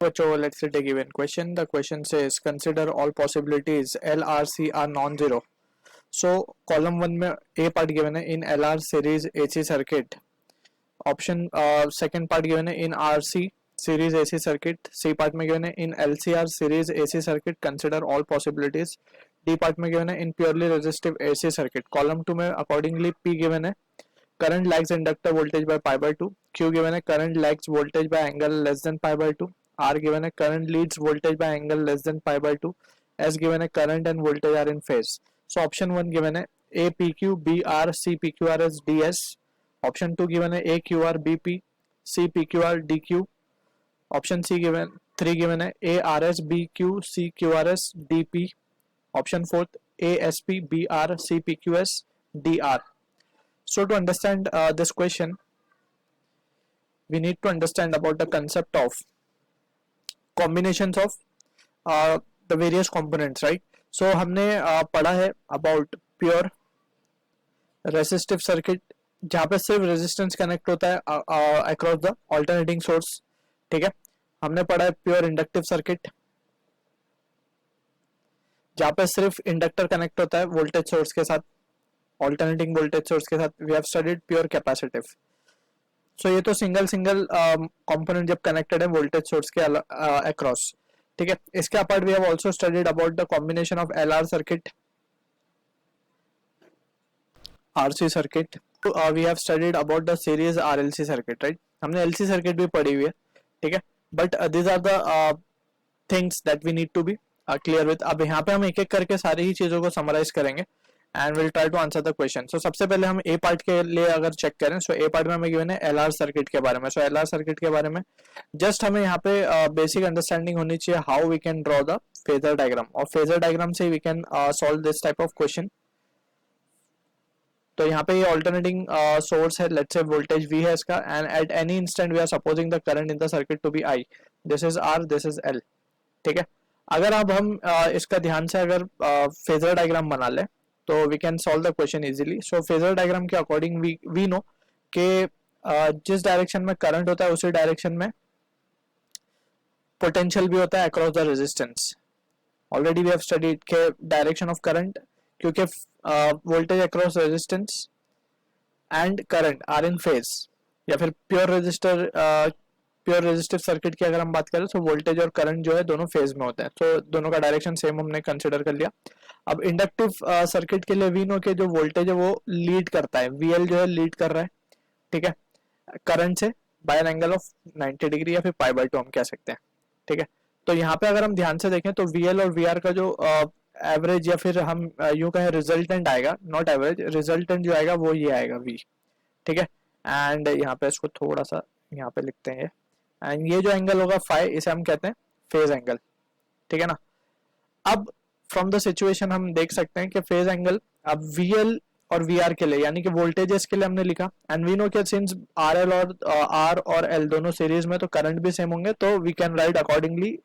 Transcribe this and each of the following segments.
So let's take a given question. The question says consider all possibilities L R C are non-zero. So column 1 में A part given है in LR series AC circuit. Option second part given है in RC series AC circuit. C part में given है in LCR series AC circuit. Consider all possibilities. D part में given है in purely resistive AC circuit. Column 2 में accordingly P given है current lags inductor voltage by pi by 2. Q given है current lags voltage by angle less than pi by 2. R given है current leads voltage by angle less than pi by 2. S given है current and voltage are in phase. So option 1 given है A PQ B R C PQRS DS. Option 2 given है A QR BP C PQR DQ. Option C given 3 given है A RS BQ C QRS DP. Option 4th A SP BR C PQS DR. So to understand this question, we need to understand about the concept of combinations of the various components, right? So हमने पढ़ा है about pure resistive circuit जहाँ पे सिर्फ resistance connect होता है across the alternating source, ठीक है. हमने पढ़ा है pure inductive circuit जहाँ पे सिर्फ इंडक्टर कनेक्ट होता है वोल्टेज सोर्स के साथ, ऑल्टरनेटिंग वोल्टेज सोर्स के साथ. We have studied pure capacitive. So ये तो सिंगल कंपोनेंट जब कनेक्टेड है वोल्टेज सोर्स के अक्रॉस, ठीक है. इसके apart we have also studied about the combination of LR circuit, RC circuit. We have studied about the series RLC circuit, right. हमने LC circuit भी पढ़ी हुई है, ठीक है. But these are the things that we need to be clear with. अब यहाँ पे हम एक एक करके सारी ही चीजों को समराइज करेंगे and will try to answer the question. So सबसे पहले हम ए पार्ट के लिए अगर चेक करें, सो ए पार्ट में हमें गिवन है एलआर सर्किट के बारे में. सो एलआर सर्किट के बारे में जस्ट हमें यहाँ पे बेसिक अंडरस्टैंडिंग होनी चाहिए how we can draw the phasor diagram, और फेजर डायग्राम से we can solve this type of question. तो यहाँ पे ये ऑल्टरनेटिंग सोर्स है, लेट्स से वोल्टेज V है इसका, and at any instant we are supposing the current in the circuit to be I. This is R, this is L, ठीक है. अगर अब हम इसका ध्यान से अगर फेजर डायग्राम बना ले तो we can solve the question easily. So phasor diagram के अकॉर्डिंग वी नो कि जिस डायरेक्शन में करंट होता है उसी डायरेक्शन में पोटेंशियल भी होता है across the resistance. Already we have studied के डायरेक्शन ऑफ करंट, क्योंकि voltage across resistance and current are in phase, या फिर प्योर रेजिस्टिव सर्किट की अगर हम बात करें तो वोल्टेज और करंट जो है दोनों फेज में होते हैं. तो दोनों का डायरेक्शन सेम हमने कंसिडर कर लिया. अब इंडक्टिव सर्किट के लिए वी नो के जो वोल्टेज है वो लीड करता है, वीएल जो है लीड कर रहा है, ठीक है, करंट से by an angle of 90 degree या फिर पाई बाय 2 हम कह सकते हैं, ठीक है. तो यहाँ पे अगर हम ध्यान से देखें तो वीएल और वीआर का जो एवरेज या फिर हम यूं कहें रिजल्टेंट आएगा, नॉट एवरेज, रिजल्टेंट जो आएगा वो ये आएगा वी, ठीक है. एंड यहाँ पे इसको थोड़ा सा यहाँ पे लिखते हैं, एंड ये जो एंगल होगा फाई, इसे हम कहते हैं फेज एंगल, ठीक है ना. अब फ्रॉम द सिचुएशन हम देख सकते हैं कि फेज एंगल अब वीएल और वीआर के लिए यानी कि वोल्टेजेस के लिए हमने लिखा, एंड वी नो कि सिंस आरएल और आर और एल दोनों सीरीज में तो करंट भी सेम होंगे, तो we can write accordingly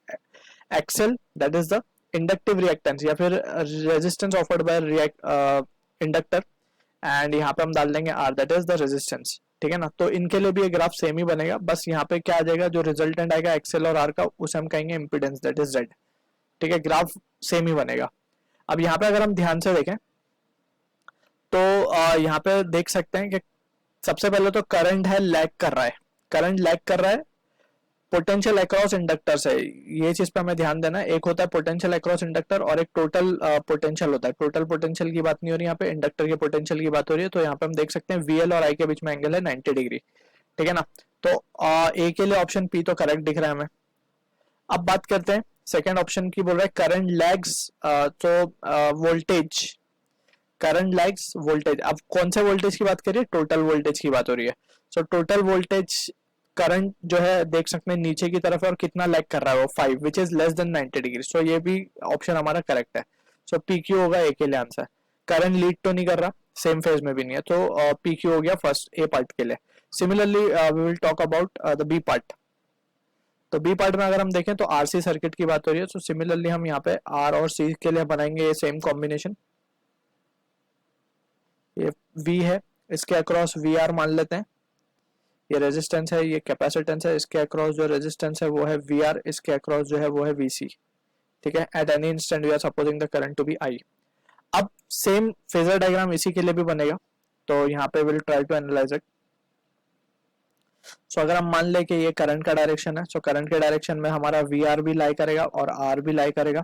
XL that is the inductive reactance या फिर resistance offered by inductor, and यहाँ पे हम डाल देंगे R that is the resistance, ठीक है ना. तो इनके लिए भी ये ग्राफ सेम ही बनेगा, बस यहाँ पे क्या आ जाएगा, जो रिजल्टेंट आएगा एक्सएल और आर का उसे हम कहेंगे इम्पीडेंस दैट इज जेड, ठीक है. ग्राफ सेम ही बनेगा. अब यहाँ पे अगर हम ध्यान से देखें तो यहाँ पे देख सकते हैं कि सबसे पहले तो करंट है लैग कर रहा है, करंट लैग कर रहा है पोटेंशियल अक्रॉस इंडक्टर से. ये चीज पे हमें ध्यान देना है. एक होता है पोटेंशियल अक्रॉस इंडक्टर और एक टोटल पोटेंशियल होता है. टोटल पोटेंशियल की बात नहीं हो रही यहाँ पे, इंडक्टर के पोटेंशियल की बात हो रही है. तो यहाँ पे हम देख सकते हैं वीएल और आई के बीच में एंगल है 90 डिग्री, ठीक है ना. तो ए के लिए ऑप्शन पी तो करेक्ट दिख रहा है हमें. अब बात करते हैं सेकेंड ऑप्शन की. बोल रहा है करंट लैग्स, तो वोल्टेज, करंट लैग्स वोल्टेज. अब कौन से वोल्टेज की बात करिए, टोटल वोल्टेज की बात हो रही है. सो टोटल वोल्टेज करंट जो है देख सकते हैं नीचे की तरफ है और कितना लैग कर रहा है वो 5 which is less than 90 degree. So ये भी ऑप्शन हमारा करेक्ट है. सो पी क्यू होगा ए के लिए आंसर. करंट लीड तो नहीं कर रहा, सेम फेज में भी नहीं है, तो पी क्यू हो गया फर्स्ट ए पार्ट के लिए. Similarly we will talk about the B part. तो बी पार्ट में अगर हम देखें तो आरसी सर्किट की बात हो रही है. सो सिमिलरली हम यहाँ पे आर और सी के लिए बनाएंगे सेम कॉम्बिनेशन. ये वी है, इसके अक्रॉस वी आर मान लेते हैं, ये रेजिस्टेंस है, ये कैपेसिटेंस है, इसके अक्रॉस जो रेजिस्टेंस है वो है वी आर, इसके अक्रॉस जो है वो है वी सी, ठीक है। At any instant we are supposing the current to be I. अब सेम फेजर डायग्राम इसी के लिए भी बनेगा, तो यहाँ पे will try to analyze it. So अगर हम मान ले कि ये करंट का डायरेक्शन है, सो करंट के डायरेक्शन में हमारा वी आर भी लाई करेगा और आर भी लाई करेगा।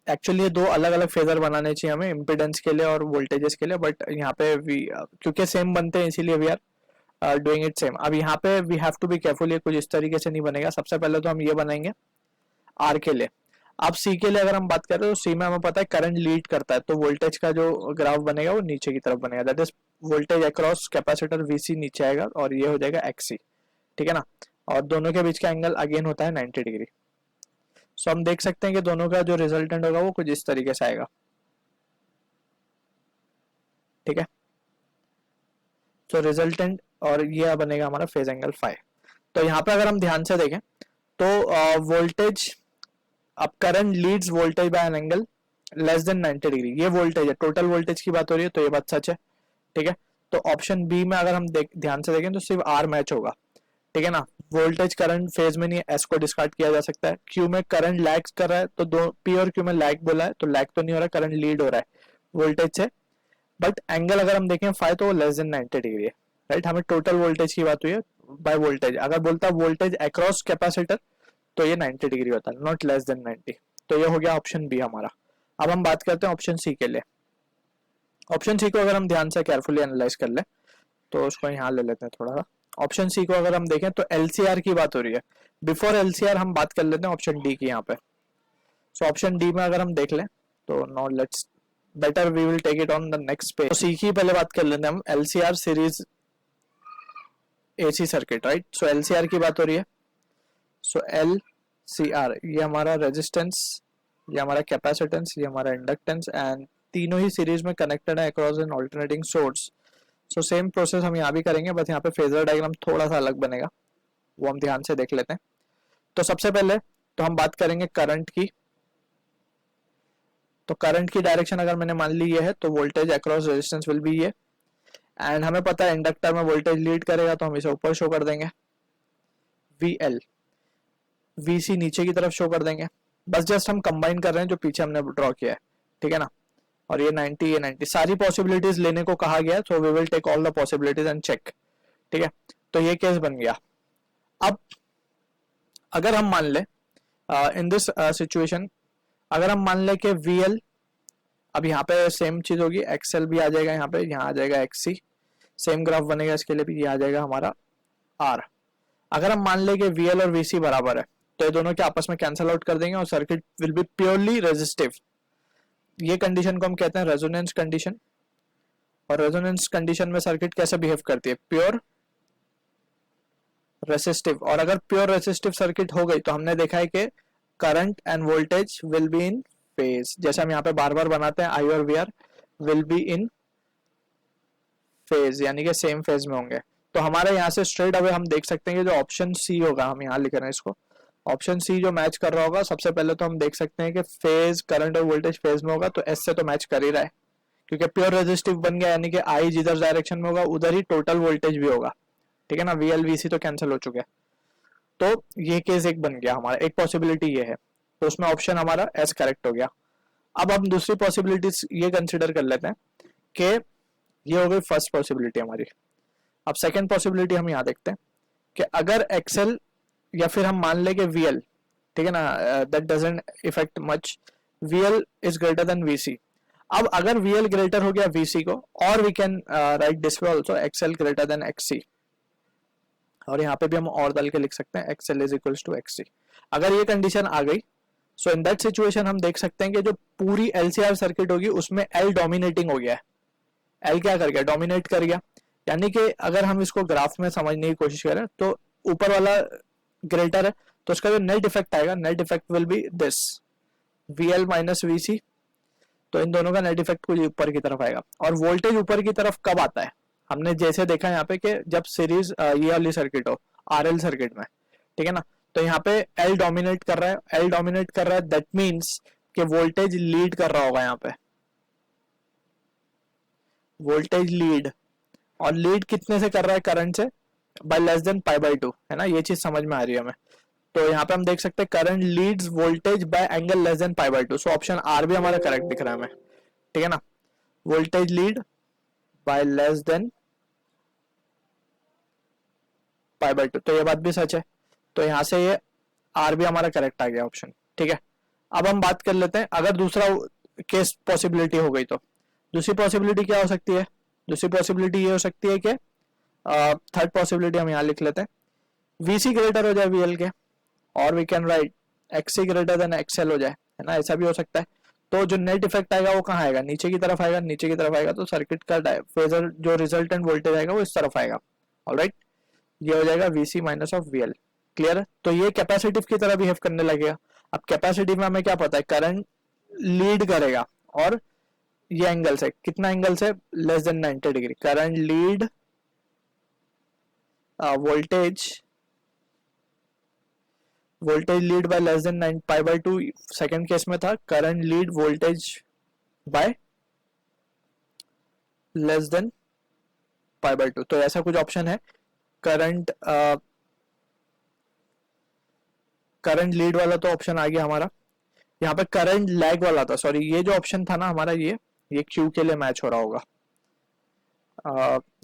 एक्चुअली ये दो अलग अलग फेजर बनाने चाहिए हमें, इम्पिडेंस के लिए और वोल्टेजेस के लिए, बट यहाँ पे वी क्योंकि सेम बनते हैं इसीलिए we are doing it same. अब यहाँ पे we have to be careful, ये कुछ इस तरीके से नहीं बनेगा। सबसे पहले तो हम ये बनाएंगे आर के लिए। अब सी के लिए अगर हम बात करें तो सी में हमें पता है करंट लीड करता है, तो वोल्टेज का जो ग्राफ बनेगा वो नीचे की तरफ बनेगा, that is voltage across capacitor VC नीचे आएगा और ये हो जाएगा एक्सी, ठीक है ना। और दोनों के बीच का एंगल अगेन होता है 90 डिग्री। सो हम देख सकते हैं कि दोनों का जो रिजल्टेंट होगा वो कुछ इस तरीके से आएगा, ठीक है। तो रिजल्टेंट और ये बनेगा हमारा फेज एंगल फाई। तो यहाँ पे अगर हम ध्यान से देखें तो वोल्टेज, अब current leads voltage bye an angle less than 90 degree, ये वोल्टेज है, टोटल वोल्टेज की बात हो रही है, तो ये बात सच है, ठीक है। तो ऑप्शन बी में अगर हम ध्यान से देखें तो सिर्फ आर मैच होगा, ठीक है ना। वोल्टेज करंट फेज में नहीं है, एस को डिस्कार्ड किया जा सकता है। क्यू में करंट लैग कर रहा है, तो दो पी और क्यू में लैग बोला है, तो लैग तो नहीं हो रहा है, करंट लीड हो रहा है वोल्टेज से, बट एंगल अगर हम देखें फाइव तो लेस देन 90 डिग्री है, राइट। हमें टोटल वोल्टेज की बात हुई है बाय वोल्टेज, अगर बोलता वोल्टेज अक्रॉस कैपेसिटर तो ये 90 डिग्री होता है, नॉट लेस देन 90। तो ये हो गया ऑप्शन बी हमारा। अब हम बात करते हैं ऑप्शन सी के लिए। ऑप्शन सी को अगर हम ध्यान से केयरफुली एनालाइज कर ले तो उसको यहाँ ले लेते हैं थोड़ा सा। ऑप्शन सी को अगर हम देखें तो एलसीआर की बात हो रही है, बिफोर एलसीआर हम बात कर लेते हैं ऑप्शन डी की यहाँ पे। सो ऑप्शन डी में अगर हम देख लें तो no let's better we will take it on the next page. तो सी की पहले बात कर लेते हैं हम, LCR series AC circuit, right. So LCR की बात हो रही है। सो एल सी आर, ये हमारा रेजिस्टेंस, ये हमारा कैपेसिटेंस, ये हमारा इंडक्टेंस, एंड तीनों ही सीरीज में कनेक्टेड है across N alternating source. So same process हम यहाँ भी करेंगे, बस यहाँ पे फेजर डायग्राम थोड़ा सा अलग बनेगा, वो हम ध्यान से देख लेते हैं। तो सबसे पहले तो हम बात करेंगे करंट की। तो करंट की डायरेक्शन अगर मैंने मान ली ये है तो voltage across resistance will be ये, एंड हमें पता है इंडक्टर में वोल्टेज लीड करेगा तो हम इसे ऊपर शो कर देंगे वी एल, वी सी नीचे की तरफ शो कर देंगे। बस जस्ट हम कंबाइन कर रहे हैं जो पीछे हमने ड्रॉ किया है, ठीक है ना। और ये 90, ये 90, सारी पॉसिबिलिटीज लेने को कहा गया है, so we will take all the possibilities and check, ठीक है। तो ये केस बन गया। अब अगर हम मान ले इन दिस सिचुएशन, अगर हम मान ले कि वी एल, अब यहाँ पे सेम चीज होगी, एक्सएल भी आ जाएगा यहाँ पे, यहाँ आ जाएगा एक्सी, सेम ग्राफ बनेगा इसके लिए भी, ये आ जाएगा हमारा आर। अगर हम मान ले कि वी एल और वी सी बराबर है तो ये दोनों के आपस में कैंसल आउट कर देंगे और circuit will be purely resistive. ये कंडीशन को हम कहते हैं रेजोनेंस कंडीशन। और रेजोनेंस कंडीशन में सर्किट कैसे बिहेव करती है, प्योर रेसिस्टिव। और अगर प्योर रेसिस्टिव सर्किट हो गई तो हमने देखा है कि current and voltage will be in phase, जैसे हम यहाँ पे बार बार बनाते हैं, आई और V R will be in phase, यानी कि सेम फेज में होंगे। तो हमारे यहाँ से स्ट्रेट अवे हम देख सकते हैं कि जो ऑप्शन सी होगा, हम यहाँ लिख रहे हैं इसको, ऑप्शन सी जो मैच कर रहा होगा, सबसे पहले तो हम देख सकते हैं कि फेज करंट और वोल्टेज फेज में होगा, तो एस से तो मैच कर ही रहा है क्योंकि प्योर रेजिस्टिव बन गया, यानी कि आई जिधर डायरेक्शन में होगा उधर ही टोटल वोल्टेज भी होगा, ठीक है ना। वी एल वी सी तो कैंसिल हो चुके हैं, तो ये केस एक बन गया हमारा, एक पॉसिबिलिटी ये है, तो उसमें ऑप्शन हमारा एस करेक्ट हो गया। अब हम दूसरी पॉसिबिलिटीज ये कंसिडर कर लेते हैं कि ये हो गई फर्स्ट पॉसिबिलिटी हमारी। अब सेकंड पॉसिबिलिटी हम यहाँ देखते हैं कि अगर एक्सएल या फिर हम मान ले कि वीएल, ठीक है ना, that doesn't effect much, VL is greater than VC. अब अगर वीएल ग्रेटर हो गया वीसी को, और we can write this way also, XL greater than XC, और यहाँ पे भी हम और डाल के लिख सकते हैं XL is equals to XC. अगर ये कंडीशन आ गई, सो इन दैट सिचुएशन हम देख सकते हैं कि जो पूरी एलसीआर सर्किट होगी उसमें एल डोमिनेटिंग हो गया है। एल क्या कर गया, डोमिनेट कर गया, यानी कि अगर हम इसको ग्राफ में समझने की कोशिश करें तो ऊपर वाला ग्रेटर है, तो उसका जो नेट इफेक्ट आएगा, net effect will be this VL minus VC, तो इन दोनों का नेट इफेक्ट कुछ ऊपर की तरफ आएगा। और वोल्टेज ऊपर की तरफ कब आता है, हमने जैसे देखा यहाँ पे कि जब सीरीज ये वाली सर्किट हो, आरएल सर्किट में, ठीक है ना, तो यहाँ पे एल डोमिनेट कर रहा है, एल डोमिनेट कर रहा है, दैट मीन्स कि वोल्टेज लीड कर रहा होगा यहाँ पे, वोल्टेज लीड, और लीड कितने से कर रहा है, करंट से, by less than pi by two, है ना, ये चीज समझ में आ रही है हमें। तो यहाँ पे हम देख सकते हैं current leads voltage by angle less than pi by two, so option are भी हमारा करेक्ट दिख रहा है हमें, ठीक है ना, voltage lead by less than pi by to, तो ये बात भी सच है, तो यहाँ से ये आर भी हमारा करेक्ट आ गया ऑप्शन, ठीक है। अब हम बात कर लेते हैं अगर दूसरा केस पॉसिबिलिटी हो गई तो दूसरी पॉसिबिलिटी क्या हो सकती है, दूसरी पॉसिबिलिटी ये हो सकती है कि थर्ड पॉसिबिलिटी हम यहाँ लिख लेते हैं, VC ग्रेटर हो जाए VL के, और we can write XC greater than XL हो जाए, है ना, ऐसा भी हो सकता है। तो जो नेट इफेक्ट आएगा वो कहाँ आएगा, नीचे की तरफ आएगा, नीचे की तरफ आएगा, तो सर्किट का फेजर जो रिजल्टेंट वोल्टेज आएगा वो इस तरफ आएगा, ऑलराइट, ये हो जाएगा VC minus of VL, clear है। तो ये कैपेसिटिव की तरह बिहेव करने लगेगा। अब कैपेसिटिव में हमें क्या पता है, करंट लीड करेगा, और ये एंगल से कितना एंगल से, less than 90 degree, current lead voltage lead by less then 9 pi by 2 second case में था, current lead voltage bye less than pi by 2, तो ऐसा कुछ ऑप्शन है। करंट लीड वाला तो ऑप्शन आ गया हमारा, यहाँ पे करंट लैग वाला था, सॉरी ये जो ऑप्शन था ना हमारा, ये क्यू के लिए मैच हो रहा होगा,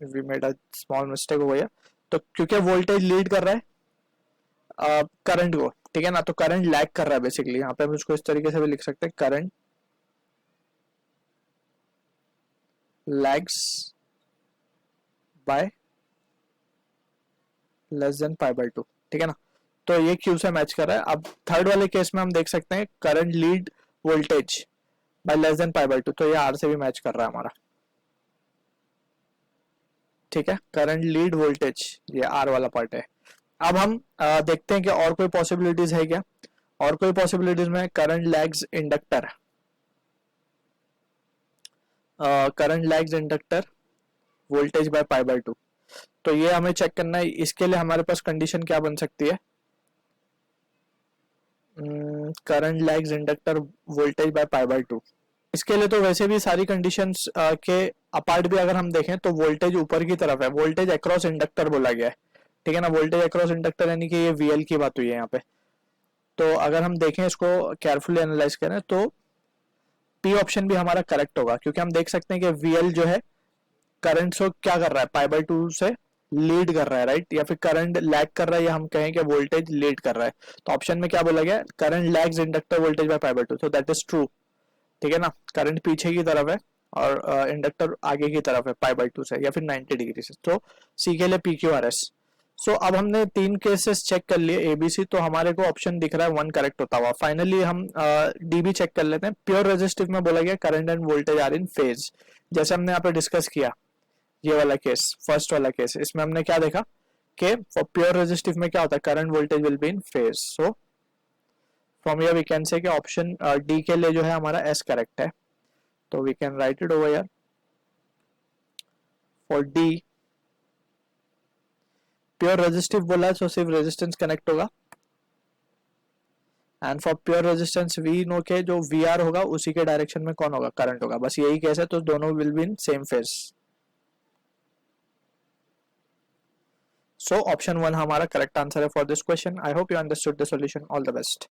we made a small mistake हो गया, तो क्योंकि वोल्टेज लीड कर रहा है करंट को, ठीक है ना, तो करंट लैग कर रहा है बेसिकली, यहाँ पे हम उसको इस तरीके से भी लिख सकते हैं, current lags by less than pi by 2, ठीक है ना, तो ये क्यू से मैच कर रहा है। अब थर्ड वाले केस में हम देख सकते हैं current lead voltage bye less than pi by 2, तो ये आर से भी मैच कर रहा है हमारा, ठीक है, करंट लीड वोल्टेज ये आर वाला पार्ट है। अब हम देखते हैं कि और कोई पॉसिबिलिटीज है क्या, और कोई पॉसिबिलिटीज में current lags inductor, current lags inductor voltage by pi by 2, तो ये हमें चेक करना है। इसके लिए हमारे पास कंडीशन क्या बन सकती है, current lags inductor voltage by pi by 2, इसके लिए तो वैसे भी सारी कंडीशंस के अपार्ट भी अगर हम देखें तो वोल्टेज ऊपर की तरफ है, वोल्टेज अक्रॉस इंडक्टर बोला गया है, ठीक है ना, वोल्टेज अक्रॉस इंडक्टर यानी कि ये VL की बात हुई है यहाँ पे। तो अगर हम देखें इसको केयरफुली एनालाइज करें तो P ऑप्शन भी हमारा करेक्ट होगा, क्योंकि हम देख सकते हैं कि VL जो है करंट से क्या कर रहा है, पाई बाय 2 से लीड कर रहा है, राइट, या फिर करंट लैग कर रहा है, या हम कहें कि वोल्टेज लीड कर रहा है। तो ऑप्शन में क्या बोला गया, current lags inductor voltage by pi by 2, तो दैट इज ट्रू, ठीक है ना, करंट पीछे की तरफ है और इंडक्टर आगे की तरफ है पाई बाय 2 से या फिर 90 डिग्री से, तो सी के लिए PQRS। सो अब हमने 3 केसेस चेक कर लिए ABC, तो हमारे को ऑप्शन दिख रहा है 1 करेक्ट होता हुआ। फाइनली हम DB चेक कर लेते हैं। प्योर रेजिस्टिव में बोला गया current and voltage are in phase, जैसे हमने यहाँ पे डिस्कस किया ये वाला केस, फर्स्ट वाला केस, इसमें हमने क्या देखा कि फॉर प्योर रेजिस्टिव में क्या होता है, current voltage will be in phase. So from here we can say कि ऑप्शन डी के लिए जो है हमारा S करेक्ट है, तो we can write it over here for D. Pure resistive बोला है तो सिर्फ रेजिस्टेंस कनेक्ट होगा, and for pure resistance we know के जो VR होगा उसी के डायरेक्शन में कौन होगा, करंट होगा, बस यही केस है, तो दोनों will be in same phase. So option 1 हमारा करेक्ट आंसर है for this question. I hope you understood the solution. All the best.